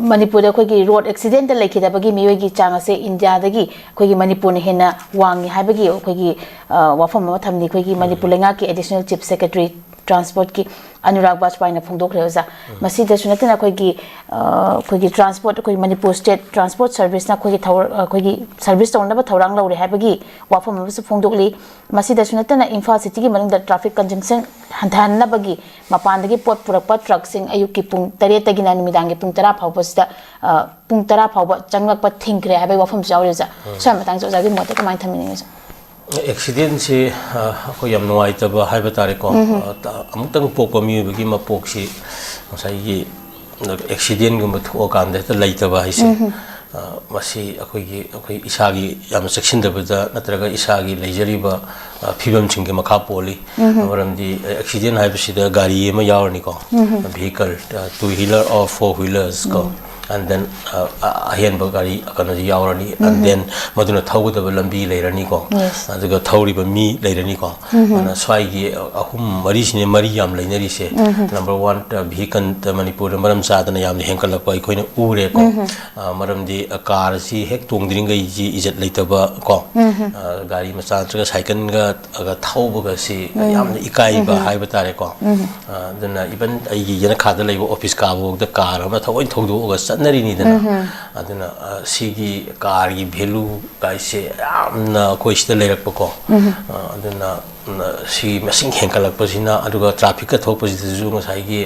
Manipur the road accident the lake the bagi miyogi changa say India the gi kogi Manipur hena wangi habagi kogi wafam mathamni kogi Manipur lenga ki additional chief secretary transport ki Anurag Bajpai na phongdok reuza masi da sunatena kogi transport kogi Manipur state transport service na kogi service tawna ba thawrang lawre habagi wafam ma su phongdok li masi da sunatena Imphal city gi manung da traffic congestion hantan na bagi mapan da gi pot purakpa truck sing ayuk ki pung 8 tagi na numidang gi pung 10 phawba sida pung 10 phawba changwak pa thingkre habagi wafam jawreza sa matang jo jagi mote kamai thamini accident se ko yam nuai ta ba haiba tare ko amutang pokpa mi bagi ma poksi sai gi accident gum tho kan da ta lai ta ba haise masi akoi isagi yam section da bada natraga isagi leijari ba phibam sing ge makha poli amaram di accident haiba sida gari ma yawrni ko vehicle two wheeler or four wheelers ko and then ahen bagari akana yawrani and then maduna thawda lambi leirani ko aduga thawri ba mi leirani ko ana swai gi ahum mari sine mari yam leinari se number 1 vehicle Manipur maram sadana yam henkala ko ikoina ure ko maram di car si hek tungdring gai ji ijat leitaba ko gari macha tra cycle ga aga thawba ga si yam ikai ba haiba tare ko dana even ai gi yana khada leibo office ka bo da car ma thawin thawdu ga nari ni dana aduna sigi car gi value kai se amna koista lerak ko aduna si masing henkalak pasina aduga traffic ka thok pasi ju ngasai gi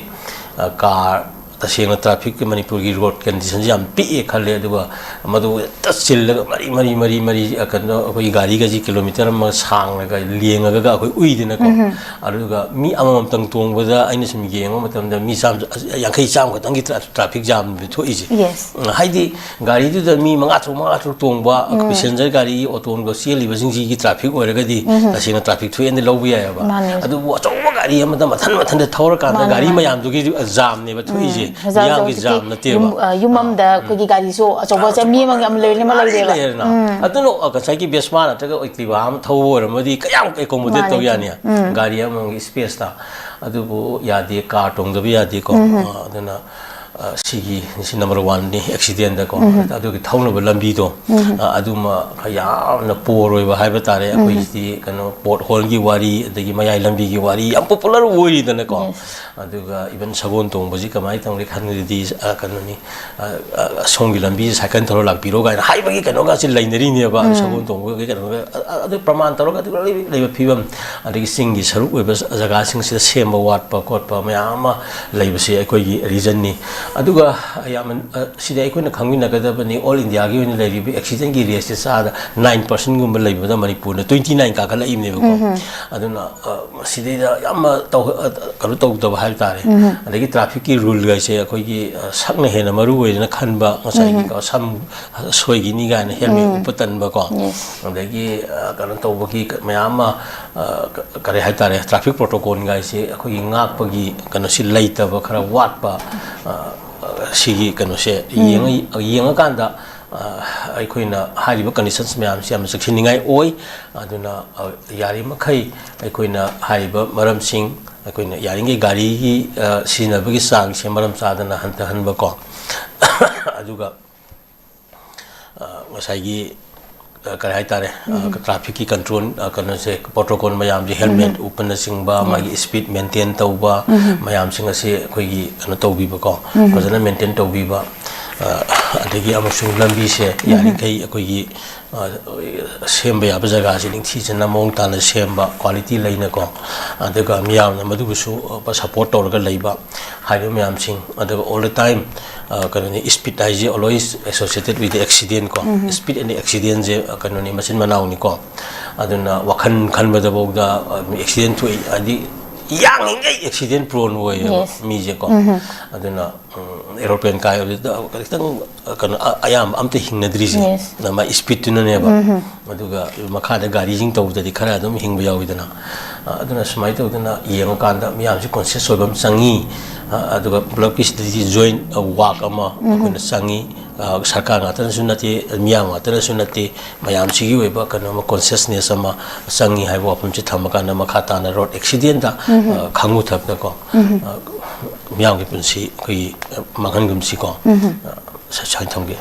car taseng traffic Manipur gi road condition jam pi khale aduga madu tasil mari akano koi gari ga ji kilometer ma sang ga lienga ga koi ui dina ko aduga mi amam tang tong bada aina sim gi ngo matam da mi sam yankai cham ko tangi traffic jam bi tho iji haidi gari du da mi manga tru tong ba passenger gari auto go seli ba jing ji gi traffic oi ga di taseng traffic thu en lo bi ya ba adu acho gari ama da mathan da thor ka gari ma yam du gi jam ne ba tho iji yang gi jam na te ba yumam da kogi gari so achoba cha mi mang am le ma lai de ba atuno ka sai gi besma na ta ga oi ti ba am thawor madi kayam kai ko mode to ya ni gari am space ta adu bu ya de car tong da bi ya de ko aduna sigi si number 1 ni accident da ko adu gi thawna ba lambi do aduma khaya na poroi ba haiba tare akoi ti kano port hole gi wari adagi mayai lambi gi wari am popular wori da na ko aduga even sagon tong baji kamai tang le khan di kano ni song gi lambi cycle thoro lak piro ga haiba gi kano ga si lainari ni ba sagon tong gi kano adu praman taro ga le ba phibam adagi sing gi saru oi ba jaga sing si sem ba wat pa kot pa mayama leiba si akoi gi reason ni aduga ayaman sida ikuna khangwina ga da bani all india gi ni lai bi accident gi rate sa 9% gum lai ba Manipur na 29 ka kala im ne ko aduna sida da yam to karu to to ba tare adagi traffic ki rule ga se akoi gi sakna hena maru oi na khan ba ngasai gi ka sam soi gi ni ga na helmet upatan ba ko adagi karu to ba gi mayama kare hai tare traffic protocol ga se akoi gi ngak pa gi kano si lai ta ba khara wat pa sigi kano se yenga kanda aikoina hariba conditions myam siam sakhiningai oi aduna yari makhai aikoina hariba maram sing aikoina yaringe gari gi sina bagi sang se maram sadana hanta hanba ko aduga ngasai gi kare hai tare traffic ki control kana se protocol mayam ji helmet upana singba magi speed maintain tauba mayam singa se khoi gi kana taubi ba ko fazana maintain taubi ba adagi amasung lambi se yani kai akoi gi semba ya bajaga se ning thi chana mong ta na semba quality leina ko adaga miyam na madu su pa support tor ga leiba hayo miyam sing adaga all the time kanoni speed ai je always associated with the accident ko speed and accident je kanoni machine manaw ni ko aduna wakhan khan ba da bog da accident tu adi yang ingai accident prone way mi je ko aduna aeroplane kai tang kan ayam amte hingna drise na ma speed tu ne ba aduga makha da gari jing to da khara dum hingba yawidana aduna smai to dana yeng kan da miyam ji conscious obam sangi aduga block ki join walk ama kun sangi sarkar ngatan sunati miyam ngatan sunati mayam sigi weba kana ma consciousness ama sangi haibo apum chi thamaka na makha ta na road accident da khangu thap da ko miyam ki punsi koi magan gum si ko sign ꯊꯝꯒꯦ